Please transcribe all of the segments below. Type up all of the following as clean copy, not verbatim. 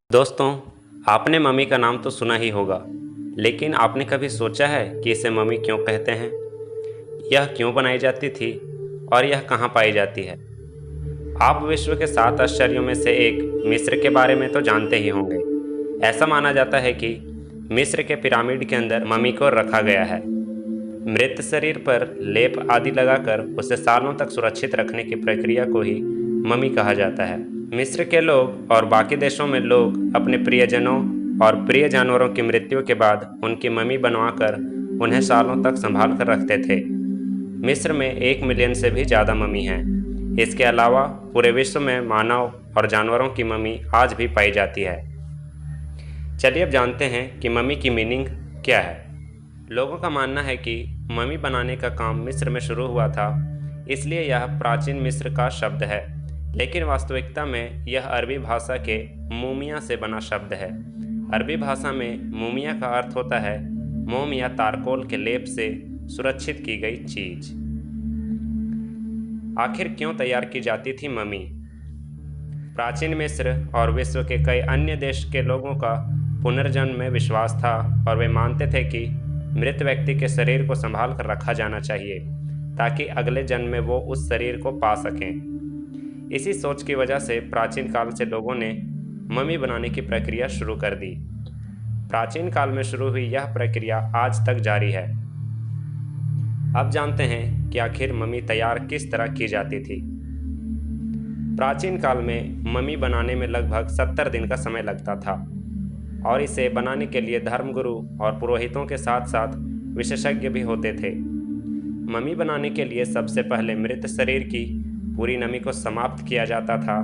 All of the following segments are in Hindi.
दोस्तों, आपने मम्मी का नाम तो सुना ही होगा, लेकिन आपने कभी सोचा है कि इसे मम्मी क्यों कहते हैं? यह क्यों बनाई जाती थी और यह कहाँ पाई जाती है? आप विश्व के 7 आश्चर्यों में से एक मिस्र के बारे में तो जानते ही होंगे। ऐसा माना जाता है कि मिस्र के पिरामिड के अंदर मम्मी को रखा गया है। मृत शरीर पर लेप आदि लगाकर उसे सालों तक सुरक्षित रखने की प्रक्रिया को ही मम्मी कहा जाता है। मिस्र के लोग और बाकी देशों में लोग अपने प्रियजनों और प्रिय जानवरों की मृत्यु के बाद उनकी मम्मी बनवाकर उन्हें सालों तक संभाल कर रखते थे। मिस्र में 1 मिलियन से भी ज़्यादा मम्मी हैं। इसके अलावा पूरे विश्व में मानव और जानवरों की मम्मी आज भी पाई जाती है। चलिए अब जानते हैं कि मम्मी की मीनिंग क्या है। लोगों का मानना है कि मम्मी बनाने का काम मिस्र में शुरू हुआ था, इसलिए यह प्राचीन मिस्र का शब्द है, लेकिन वास्तविकता में यह अरबी भाषा के मूमिया से बना शब्द है। अरबी भाषा में मूमिया का अर्थ होता है मोम या तारकोल के लेप से सुरक्षित की गई चीज। आखिर क्यों तैयार की जाती थी मम्मी? प्राचीन मिस्र और विश्व के कई अन्य देश के लोगों का पुनर्जन्म में विश्वास था और वे मानते थे कि मृत व्यक्ति के शरीर को संभाल कर रखा जाना चाहिए ताकि अगले जन्म में वो उस शरीर को पा सकें। इसी सोच की वजह से प्राचीन काल से लोगों ने मम्मी बनाने की प्रक्रिया शुरू कर दी। प्राचीन काल में शुरू हुई यह प्रक्रिया आज तक जारी है। अब जानते हैं कि आखिर मम्मी तैयार किस तरह की जाती थी। प्राचीन काल में मम्मी बनाने में लगभग 70 दिन का समय लगता था और इसे बनाने के लिए धर्मगुरु और पुरोहितों के साथ साथ विशेषज्ञ भी होते थे। मम्मी बनाने के लिए सबसे पहले मृत शरीर की पूरी नमी को समाप्त किया जाता था।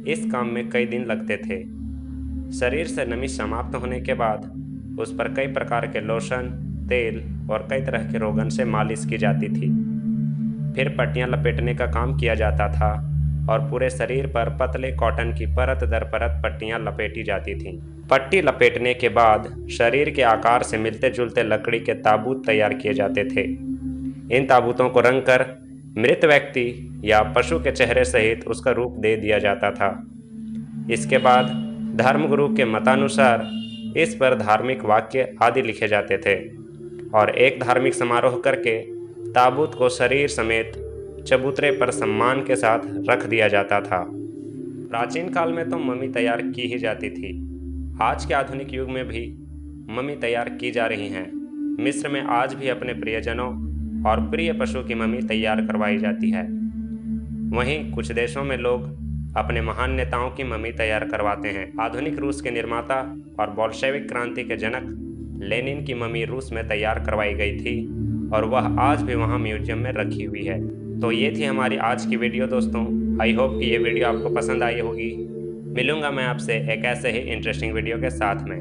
इस काम में कई दिन लगते थे। शरीर से नमी समाप्त होने के बाद उस पर कई प्रकार के लोशन, तेल और कई तरह के रोगन से मालिश की जाती थी। फिर पट्टियां लपेटने का काम किया जाता था और पूरे शरीर पर पतले कॉटन की परत दर परत पट्टियां लपेटी जाती थीं। पट्टी लपेटने के बाद शरीर के आकार से मिलते जुलते लकड़ी के ताबूत तैयार किए जाते थे। इन ताबूतों को रंग कर मृत व्यक्ति या पशु के चेहरे सहित उसका रूप दे दिया जाता था। इसके बाद धर्मगुरु के मतानुसार इस पर धार्मिक वाक्य आदि लिखे जाते थे और एक धार्मिक समारोह करके ताबूत को शरीर समेत चबूतरे पर सम्मान के साथ रख दिया जाता था। प्राचीन काल में तो मम्मी तैयार की ही जाती थी। आज के आधुनिक युग में भी मम्मी तैयार की जा रही हैं। मिस्र में आज भी अपने प्रियजनों और प्रिय पशु की मम्मी तैयार करवाई जाती है। वहीं कुछ देशों में लोग अपने महान नेताओं की मम्मी तैयार करवाते हैं। आधुनिक रूस के निर्माता और बोल्शेविक क्रांति के जनक लेनिन की मम्मी रूस में तैयार करवाई गई थी और वह आज भी वहां म्यूजियम में रखी हुई है। तो ये थी हमारी आज की वीडियो दोस्तों। आई होप कि ये वीडियो आपको पसंद आई होगी। मिलूंगा मैं आपसे एक ऐसे ही इंटरेस्टिंग वीडियो के साथ में।